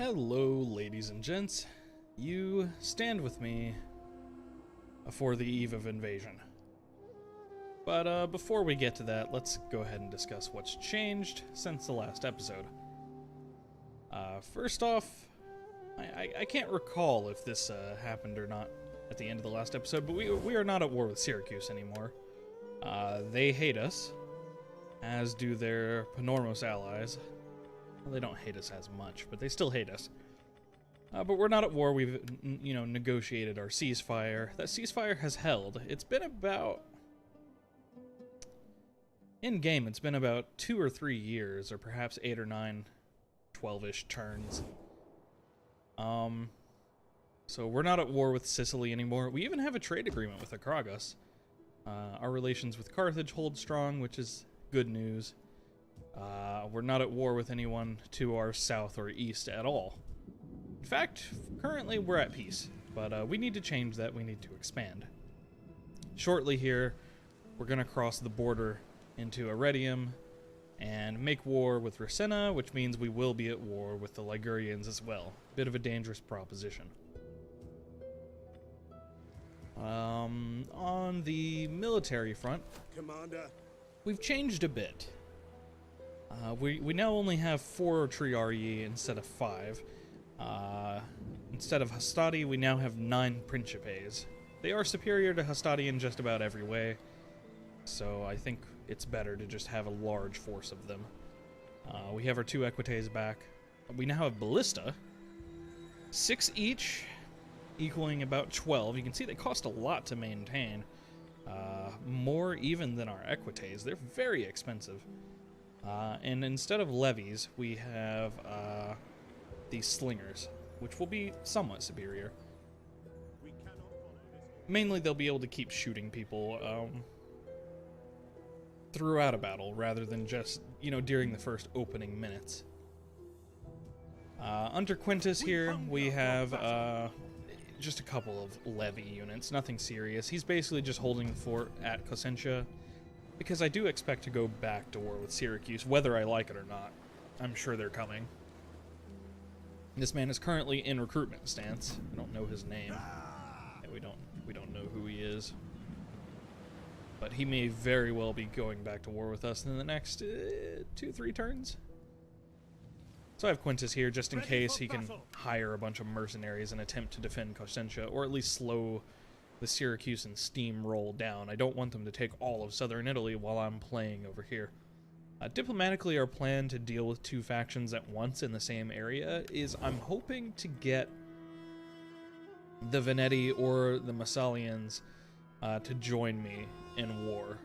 Hello, ladies and gents. You stand with me for the eve of invasion. But before we get to that, let's go ahead and discuss what's changed since the last episode. First off, I can't recall if this happened or not at the end of the last episode, but we are not at war with Syracuse anymore. They hate us, as do their Panormos allies. Well, they don't hate us as much, but they still hate us. But we're not at war. We've, negotiated our ceasefire. That ceasefire has held. It's been about... in-game, it's been about 2 or 3 years, or perhaps 8 or 9, 12-ish turns. So we're not at war with Sicily anymore. We even have a trade agreement with Akragas. Our relations with Carthage hold strong, which is good news. We're not at war with anyone to our south or east at all. In fact, currently we're at peace, but we need to change that. We need to expand. Shortly here, we're going to cross the border into Arretium and make war with Ravenna, which means we will be at war with the Ligurians as well. Bit of a dangerous proposition. On the military front, Commander, we've changed a bit. We now only have 4 Triarii instead of 5. Instead of Hastati, we now have 9 Principes. They are superior to Hastati in just about every way, so I think it's better to just have a large force of them. We have our 2 Equites back. We now have Ballista. 6 each, equaling about 12. You can see they cost a lot to maintain. More even than our Equites. They're very expensive. And instead of levies, we have these slingers, which will be somewhat superior. Mainly, they'll be able to keep shooting people throughout a battle, rather than just, during the first opening minutes. Under Quintus here, we have just a couple of levy units, nothing serious. He's basically just holding the fort at Cosentia, because I do expect to go back to war with Syracuse, whether I like it or not. I'm sure they're coming. This man is currently in recruitment stance. I don't know his name. Yeah, we don't know who he is. But he may very well be going back to war with us in the next 2-3 turns. So I have Quintus here just in case he can hire a bunch of mercenaries and attempt to defend Cosentia, or at least slow the Syracusan steamroll down. I don't want them to take all of southern Italy while I'm playing over here. Diplomatically, our plan to deal with 2 factions at once in the same area is I'm hoping to get the Veneti or the Massalians to join me in war.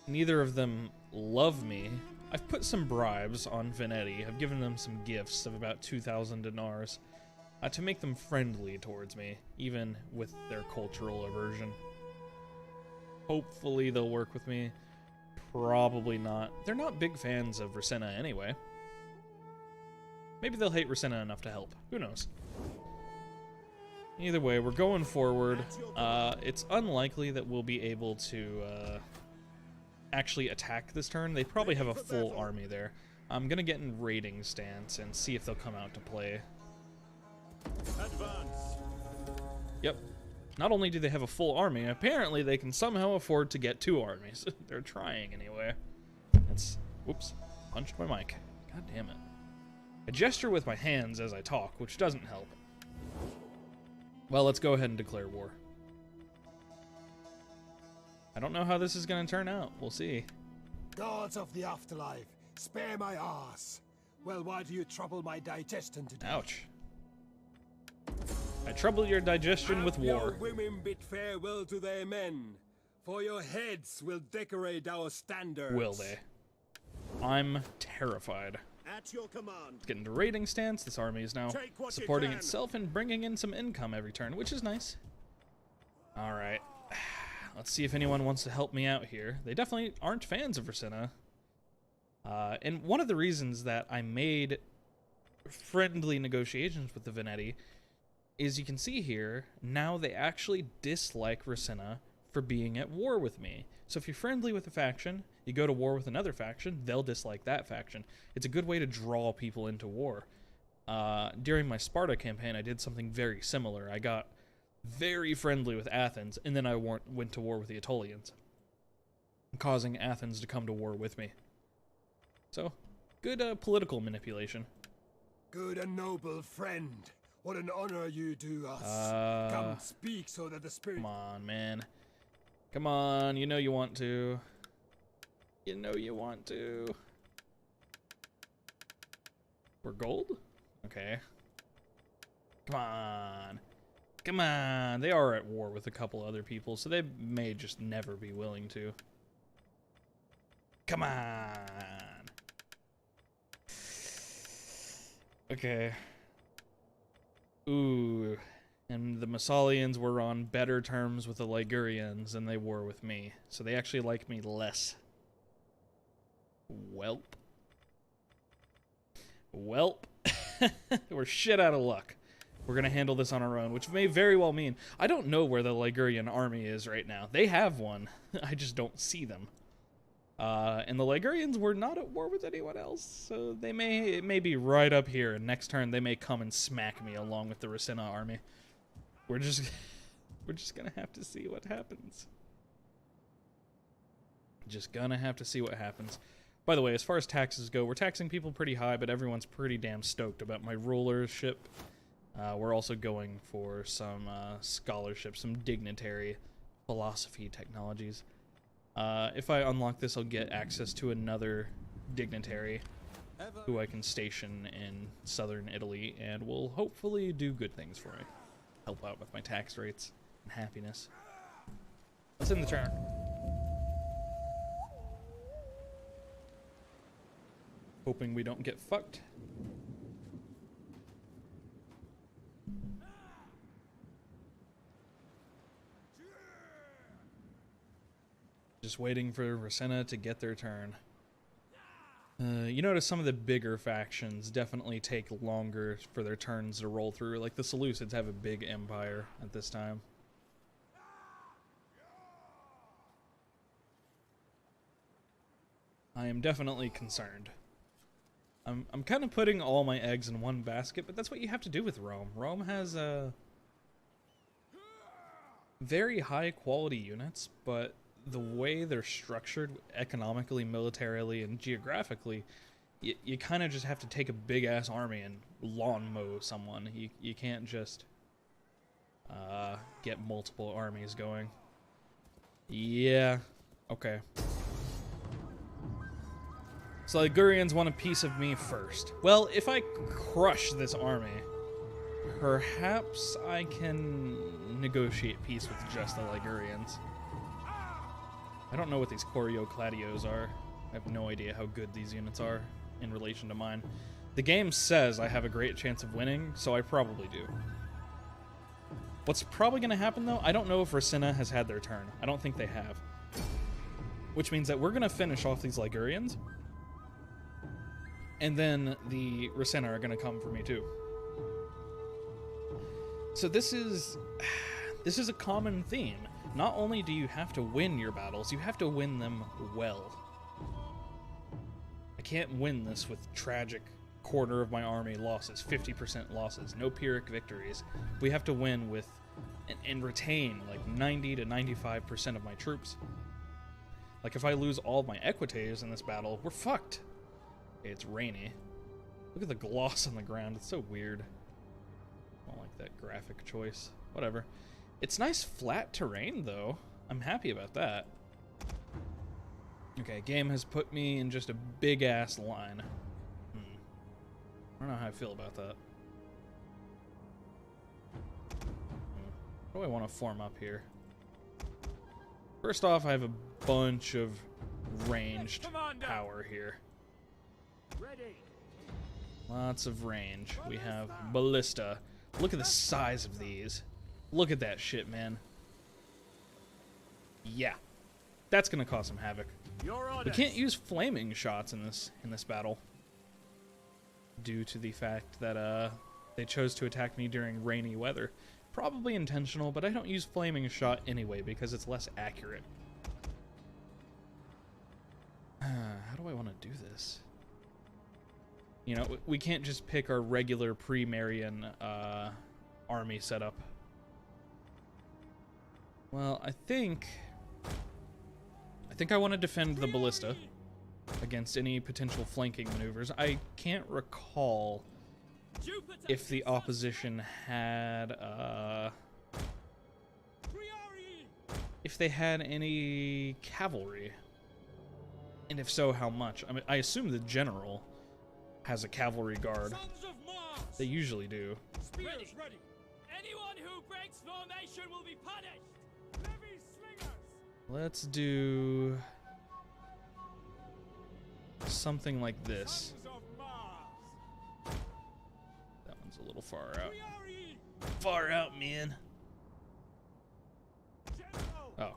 Neither of them love me. I've put some bribes on Veneti. I've given them some gifts of about 2,000 dinars to make them friendly towards me, even with their cultural aversion. Hopefully they'll work with me. Probably not. They're not big fans of Ravenna anyway. Maybe they'll hate Ravenna enough to help. Who knows? Either way, we're going forward. It's unlikely that we'll be able to actually attack this turn. They probably have a full army there. I'm gonna get in raiding stance and see if they'll come out to play. advance. Yep. Not only do they have a full army, apparently they can somehow afford to get 2 armies. They're trying anyway. That's... whoops. Punched my mic. God damn it. I gesture with my hands as I talk, which doesn't help. Well, let's go ahead and declare war. I don't know how this is going to turn out. We'll see. Gods of the afterlife, spare my ass. Well, why do you trouble my digestion today? Ouch. I trouble your digestion with war. Your women bid farewell to their men, for your heads will decorate our standards. Will they? I'm terrified. At your command. Let's get into raiding stance. This army is now supporting itself and bringing in some income every turn, which is nice. Alright. Let's see if anyone wants to help me out here. They definitely aren't fans of Ravenna. And one of the reasons that I made friendly negotiations with the Veneti is you can see here, now they actually dislike Ravenna for being at war with me. So if you're friendly with a faction, you go to war with another faction, they'll dislike that faction. It's a good way to draw people into war. During my Sparta campaign, I did something very similar. I got very friendly with Athens, and then I went to war with the Aetolians, causing Athens to come to war with me. So, good political manipulation. Good and noble friend. What an honor you do us. Come speak so that the spirit... Come on, man. Come on, you know you want to. You know you want to. We're gold? Okay. Come on. Come on. They are at war with a couple other people, so they may just never be willing to. Come on. Okay. Ooh. And the Massalians were on better terms with the Ligurians than they were with me. So they actually like me less. Welp. Welp. We're shit out of luck. We're gonna handle this on our own, which may very well mean... I don't know where the Ligurian army is right now. They have one. I just don't see them. And the Ligurians were not at war with anyone else, so it may be right up here, and next turn they may come and smack me along with the Rasenna army. We're just gonna have to see what happens. Just gonna have to see what happens. By the way, as far as taxes go, we're taxing people pretty high, but everyone's pretty damn stoked about my rulership. We're also going for some scholarship, some dignitary philosophy technologies. If I unlock this, I'll get access to another dignitary who I can station in southern Italy, and will hopefully do good things for me. Help out with my tax rates and happiness. Let's end the turn. Hoping we don't get fucked. Just waiting for Rasenna to get their turn. You notice some of the bigger factions definitely take longer for their turns to roll through. Like the Seleucids have a big empire at this time. I am definitely concerned. I'm kind of putting all my eggs in one basket, but that's what you have to do with Rome. Rome has very high quality units, but the way they're structured economically, militarily, and geographically, you kind of just have to take a big-ass army and lawn mow someone. You can't just get multiple armies going. Yeah, okay. So the Ligurians want a piece of me first. Well, if I crush this army, perhaps I can negotiate peace with just the Ligurians. I don't know what these Choreo-Cladios are. I have no idea how good these units are in relation to mine. The game says I have a great chance of winning, so I probably do. What's probably going to happen, though, I don't know if Rasenna has had their turn. I don't think they have. Which means that we're going to finish off these Ligurians, and then the Rasenna are going to come for me, too. So this is a common theme. Not only do you have to win your battles, you have to win them well. I can't win this with tragic quarter of my army losses, 50% losses, no Pyrrhic victories. We have to win with and retain like 90 to 95% of my troops. Like if I lose all of my equites in this battle, we're fucked. Okay, it's rainy. Look at the gloss on the ground, it's so weird. I don't like that graphic choice. Whatever. It's nice flat terrain, though. I'm happy about that. Okay, game has put me in just a big-ass line. I don't know how I feel about that. What do I want to form up here? First off, I have a bunch of ranged power here. Lots of range. We have ballista. Look at the size of these. Look at that shit, man. Yeah. That's gonna cause some havoc. We can't use flaming shots in this battle, due to the fact that they chose to attack me during rainy weather. probably intentional, but I don't use flaming shot anyway because it's less accurate. How do I want to do this? You know, we can't just pick our regular pre-Marian army setup. Well, I think I want to defend the ballista against any potential flanking maneuvers. I can't recall if the opposition had if they had any cavalry, and if so, how much. I mean, I assume the general has a cavalry guard. They usually do. Ready. Anyone who breaks formation will be punished. Levy slingers. Let's do something like this. That one's a little far out. Far out, man. Oh,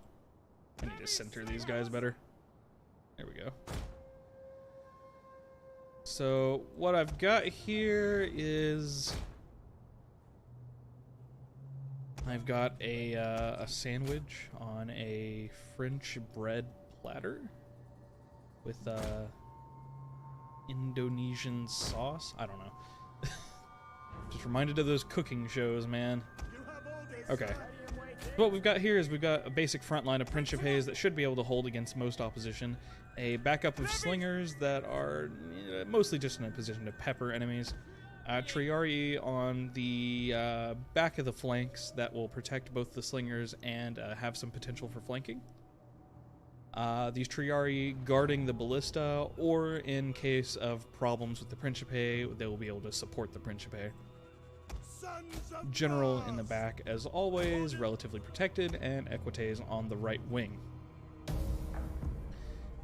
I need to center these guys better. There we go. So what I've got here is I've got a sandwich on a French bread platter with Indonesian sauce. I don't know. Just reminded of those cooking shows, man. Okay. What we've got here is we've got a basic front line of Principes that should be able to hold against most opposition. A backup of slingers that are mostly just in a position to pepper enemies. Triarii on the back of the flanks that will protect both the slingers and have some potential for flanking. These Triarii guarding the ballista, or in case of problems with the Principe, they will be able to support the Principe. General in the back, as always, relatively protected, and Equites on the right wing.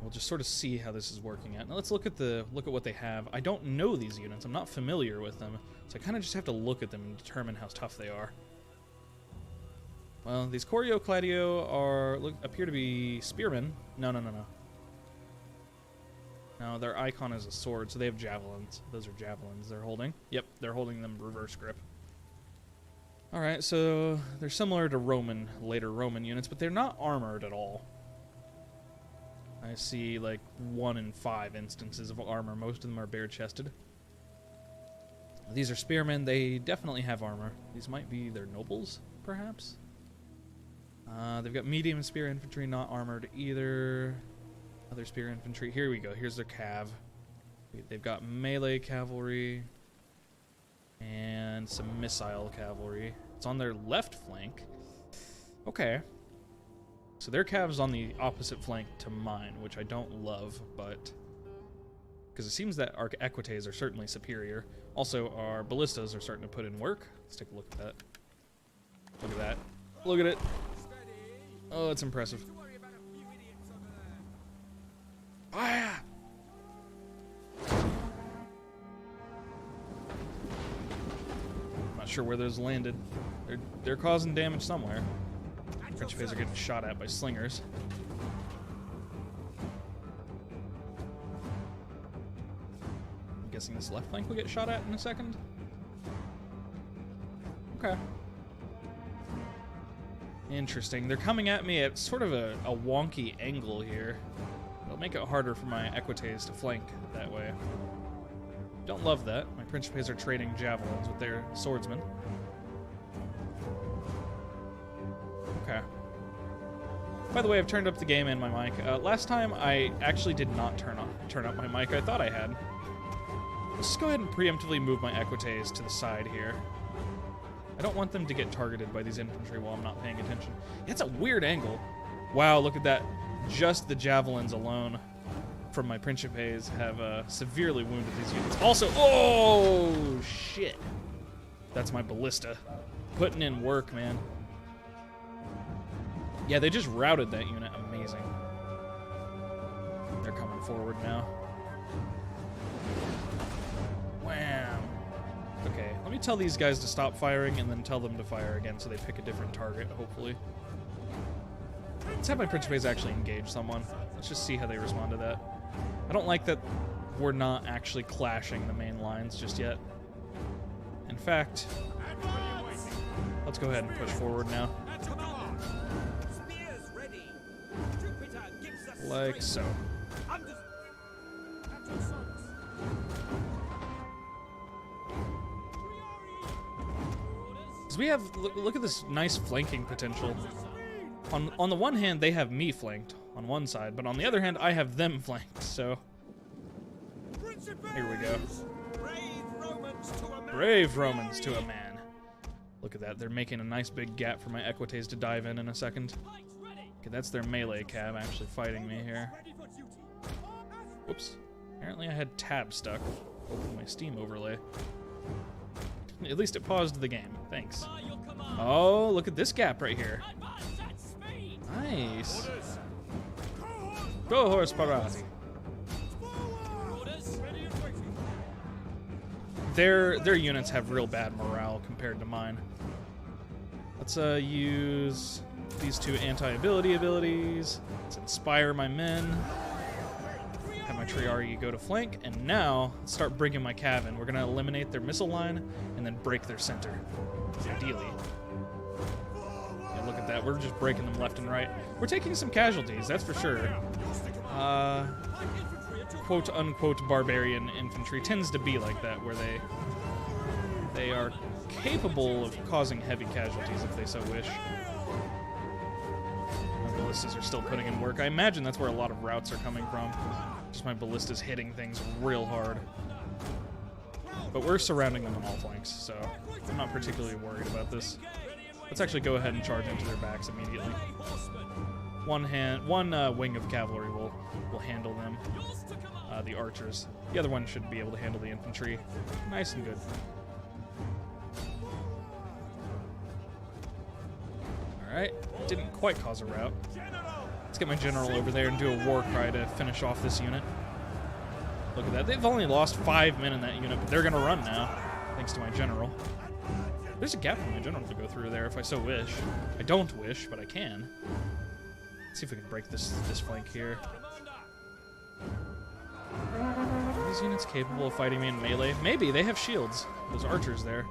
We'll just sort of see how this is working out. Now let's look at what they have. I don't know these units. I'm not familiar with them, so I kind of just have to look at them and determine how tough they are. Well, these Corio Claudio appear to be spearmen. No. No, their icon is a sword, so they have javelins. Those are javelins they're holding. Yep, they're holding them reverse grip. Alright, so they're similar to later Roman units, but they're not armored at all. I see like 1 in 5 instances of armor. Most of them are bare-chested. These are spearmen. They definitely have armor. These might be their nobles, perhaps? They've got medium spear infantry, not armored either. Other spear infantry. Here we go. Here's their cav. They've got melee cavalry and some missile cavalry. It's on their left flank. Okay. So their cav's on the opposite flank to mine, which I don't love, but because it seems that our Equites are certainly superior. Also, our ballistas are starting to put in work. Let's take a look at that. Look at that. Look at it. Oh, it's impressive. Fire! I'm not sure where those landed. They're causing damage somewhere. Principes are getting shot at by slingers. I'm guessing this left flank will get shot at in a second. Okay. Interesting. They're coming at me at sort of a wonky angle here. It'll make it harder for my Equites to flank that way. Don't love that. My Principes are trading javelins with their swordsmen. Okay. By the way, I've turned up the game and my mic. Last time I actually did not turn up my mic. I thought I had. Let's just go ahead and preemptively move my Equites to the side here. I don't want them to get targeted by these infantry while I'm not paying attention. It's a weird angle. Wow, look at that. Just the javelins alone from my Principes have severely wounded these units. Also, oh, shit. That's my ballista. Putting in work, man. Yeah, they just routed that unit. Amazing. They're coming forward now. Wham. Okay, let me tell these guys to stop firing and then tell them to fire again so they pick a different target, hopefully. Let's have my Principes actually engage someone. Let's just see how they respond to that. I don't like that we're not actually clashing the main lines just yet. In fact, Let's go ahead and push forward now. Like so. Because we have, look at this nice flanking potential. On the one hand, they have me flanked on one side, but on the other hand, I have them flanked, so... Here we go. Brave Romans to a man. Look at that, they're making a nice big gap for my equites to dive in a second. Okay, that's their melee cav actually fighting me here. Whoops. Apparently I had tab stuck. Open my Steam overlay. At least it paused the game. Thanks. Oh, look at this gap right here. Nice. Go horse parati. Their units have real bad morale compared to mine. Let's use these two anti-ability abilities. Let's inspire my men. Have my Triarii go to flank, and now let's start bringing my cav in. We're gonna eliminate their missile line and then break their center. Ideally. Yeah, look at that. We're just breaking them left and right. We're taking some casualties, that's for sure. Quote-unquote barbarian infantry tends to be like that, where they are capable of causing heavy casualties if they so wish. My ballistas are still putting in work. I imagine that's where a lot of routes are coming from. Just my ballistas hitting things real hard. But we're surrounding them on all flanks, so I'm not particularly worried about this. Let's actually go ahead and charge into their backs immediately. One wing of cavalry will handle them. The archers. The other one should be able to handle the infantry. Nice and good. Alright, didn't quite cause a rout. Let's get my general over there and do a war cry to finish off this unit. Look at that. They've only lost 5 men in that unit, but they're going to run now, thanks to my general. There's a gap for my general to go through there if I so wish. I don't wish, but I can. Let's see if we can break this flank here. Are these units capable of fighting me in melee? Maybe. They have shields. Those archers there.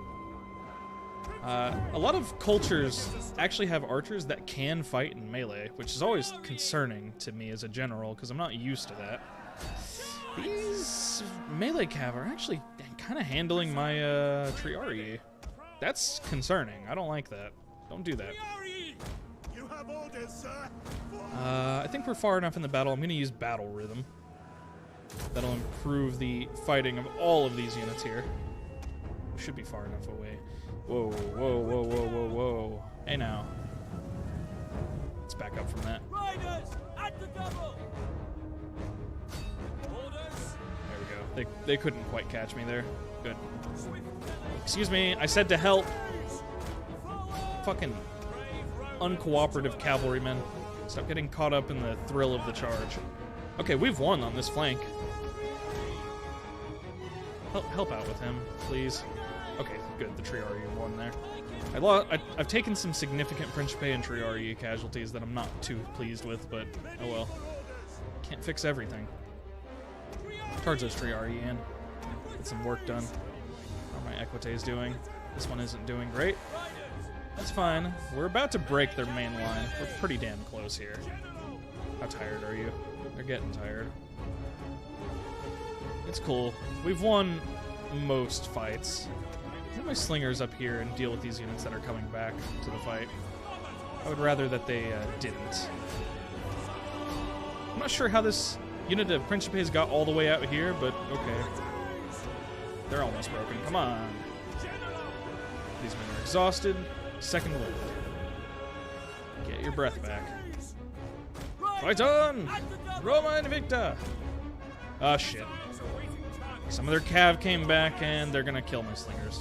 A lot of cultures actually have archers that can fight in melee, which is always concerning to me as a general, because I'm not used to that. These melee cav are actually kind of handling my Triarii. That's concerning. I don't like that. Don't do that. I think we're far enough in the battle. I'm going to use battle rhythm. That'll improve the fighting of all of these units here. We should be far enough away. Whoa, whoa, whoa, whoa, whoa, whoa. Hey now. Let's back up from that. Riders at the double. There we go. They couldn't quite catch me there. Good. Excuse me, I said to help. Fucking uncooperative cavalrymen. Stop getting caught up in the thrill of the charge. Okay, we've won on this flank. Help out with him, please. Okay, good. The Triarii won there. I've taken some significant Principe and Triarii casualties that I'm not too pleased with, but oh well. Can't fix everything. Charge those Triarii in. Get some work done. How are my Equites doing? This one isn't doing great. That's fine. We're about to break their main line. We're pretty damn close here. How tired are you? They're getting tired. It's cool. We've won most fights. Get my slingers up here and deal with these units that are coming back to the fight. I would rather that they didn't. I'm not sure how this unit of Principes got all the way out here, but okay. They're almost broken. Come on. These men are exhausted. Second wind. Get your breath back. Fight on! Roma Invicta! Oh shit. Some of their cav came back and they're gonna kill my slingers.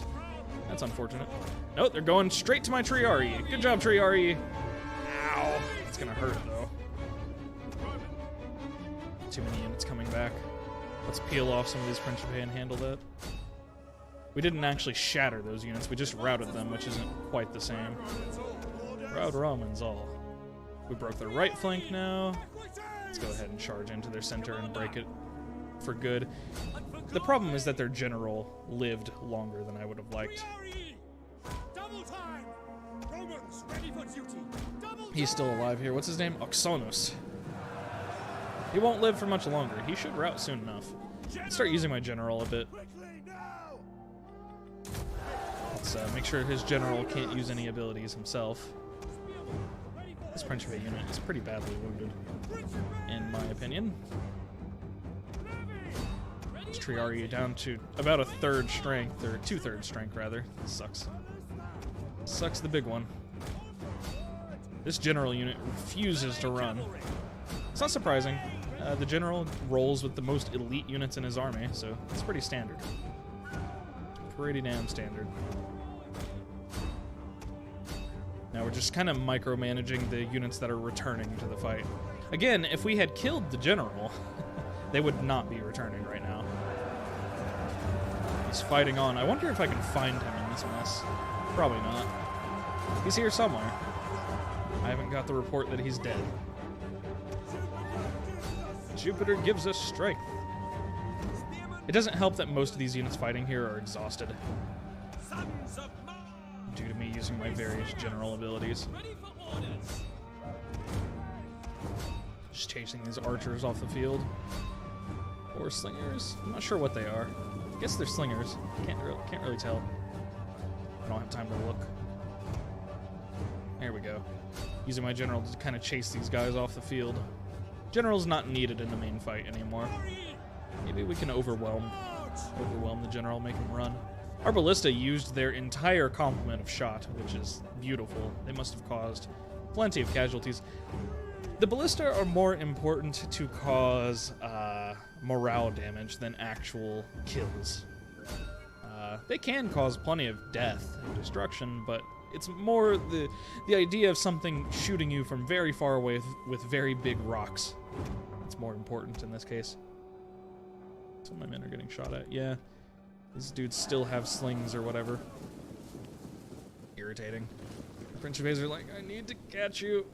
That's unfortunate. Nope, they're going straight to my Triarii. Good job, Triarii. Ow. It's gonna hurt though. Too many units coming back. Let's peel off some of these Principe and handle that. We didn't actually shatter those units, we just routed them, which isn't quite the same. Rout Romans all. We broke their right flank now. Let's go ahead and charge into their center and break it for good. The problem is that their general lived longer than I would have liked. Double time! Romans, ready for duty! Double He's still alive here. What's his name? Oxonus. He won't live for much longer. He should rout soon enough. Let's start using my general a bit. quickly now! Let's make sure his general can't use any abilities himself. This Principe unit is pretty badly wounded, in my opinion. This Triarii down to about a third strength, or 2/3 strength rather. This sucks. Sucks the big one. This general unit refuses to run. It's not surprising. The general rolls with the most elite units in his army, so it's pretty standard. Pretty damn standard. Now we're just kind of micromanaging the units that are returning to the fight. Again, if we had killed the general, they would not be returning right now. He's fighting on. I wonder if I can find him in this mess. Probably not. He's here somewhere. I haven't got the report that he's dead. Jupiter gives us strength. It doesn't help that most of these units fighting here are exhausted due to me using my various general abilities. Just chasing these archers off the field. Or slingers? I'm not sure what they are. I guess they're slingers. Can't really tell. I don't have time to look. There we go. Using my general to kind of chase these guys off the field. General's not needed in the main fight anymore. Maybe we can overwhelm the general, make him run. Our ballista used their entire complement of shot, which is beautiful. They must have caused plenty of casualties. The ballista are more important to cause morale damage than actual kills. They can cause plenty of death and destruction, but it's more the idea of something shooting you from very far away with very big rocks. It's more important in this case. Some of my men are getting shot at. Yeah, these dudes still have slings or whatever. Irritating. The Principes are like, I need to catch you.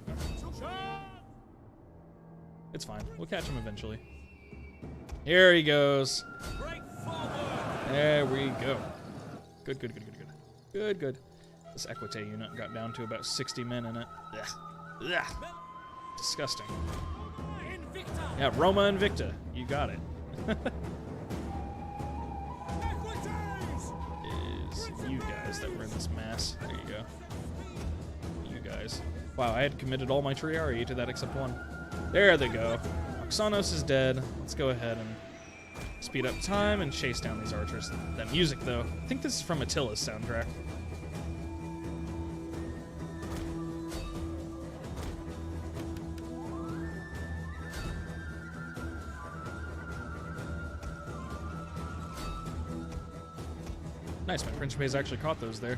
It's fine. We'll catch him eventually. Here he goes. There we go. Good, good, good, good, good. Good, good. This Equite unit got down to about 60 men in it. Ugh. Ugh. Disgusting. Yeah, Roma Invicta. You got it. Is you guys that were in this mass. There you go. You guys. Wow, I had committed all my Triarii to that except one. There they go. Oxanos is dead. Let's go ahead and speed up time and chase down these archers. That music, though. I think this is from Attila's soundtrack. Nice, my Principes actually caught those there.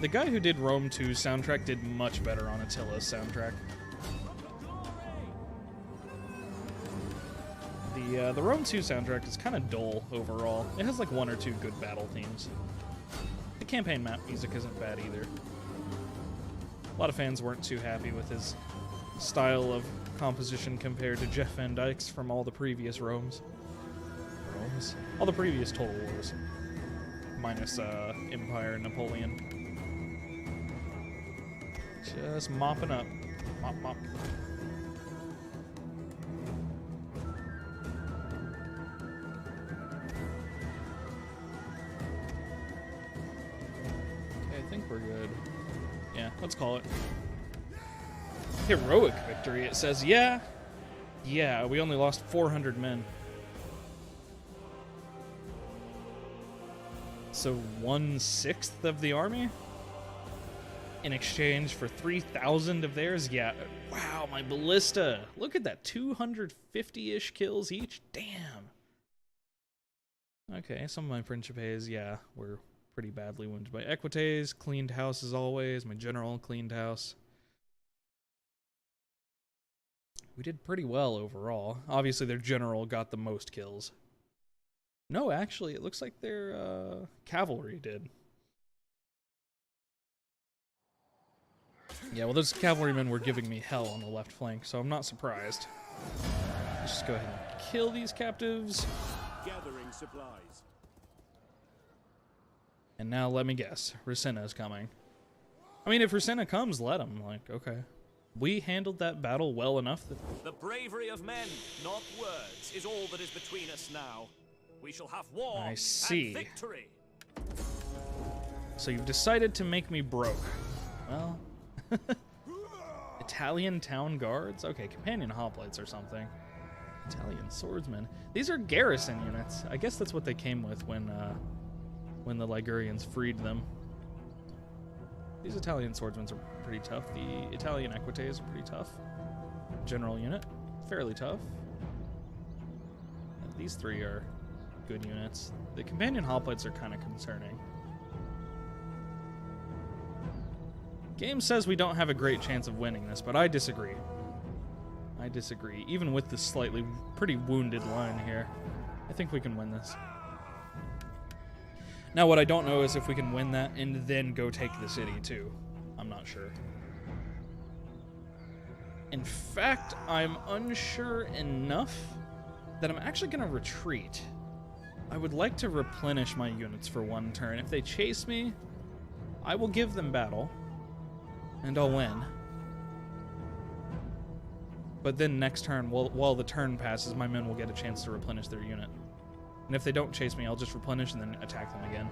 The guy who did Rome 2's soundtrack did much better on Attila's soundtrack. The Rome 2 soundtrack is kind of dull overall. It has like one or two good battle themes. The campaign map music isn't bad either. A lot of fans weren't too happy with his style of composition compared to Jeff Van Dyke's from all the previous Romes. All the previous Total Wars. Minus Empire and Napoleon. Just mopping up. Mop, mop. Okay, I think we're good. Yeah, let's call it. Heroic victory, it says. Yeah. Yeah, we only lost 400 men. So 1/6 of the army? In exchange for 3,000 of theirs? Yeah. Wow, my ballista. Look at that. 250-ish kills each. Damn. Okay, some of my Principes, yeah, were pretty badly wounded by Equites. Cleaned house as always. My general cleaned house. We did pretty well overall. Obviously, their general got the most kills. No, actually, it looks like their cavalry did. Yeah, well, those cavalrymen were giving me hell on the left flank, so I'm not surprised. just go ahead and kill these captives. Gathering supplies. And now let me guess. Rasenna is coming. I mean, if Rasenna comes, let him. Like, okay. We handled that battle well enough that... The bravery of men, not words, is all that is between us now. We shall have war I see. and victory. So you've decided to make me broke. Well... Italian town guards? Okay, companion hoplites or something. Italian swordsmen. These are garrison units. I guess that's what they came with when the Ligurians freed them. These Italian swordsmen are pretty tough. The Italian equites are pretty tough. General unit, fairly tough. And these three are good units. The companion hoplites are kind of concerning. Game says we don't have a great chance of winning this, but I disagree. I disagree. Even with this slightly pretty wounded line here, I think we can win this. Now, what I don't know is if we can win that and then go take the city, too. I'm not sure. In fact, I'm unsure enough that I'm actually going to retreat. I would like to replenish my units for one turn. If they chase me, I will give them battle. And I'll win. But then next turn, while the turn passes, my men will get a chance to replenish their unit. And if they don't chase me, I'll just replenish and then attack them again.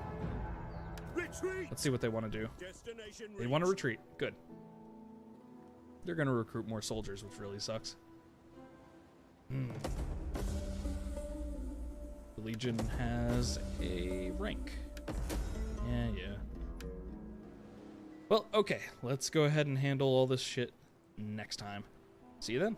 Retreat! Let's see what they want to do. Destination They want to retreat. Good. They're going to recruit more soldiers, which really sucks. The Legion has a rank. Yeah. Well, okay. Let's go ahead and handle all this shit next time. See you then.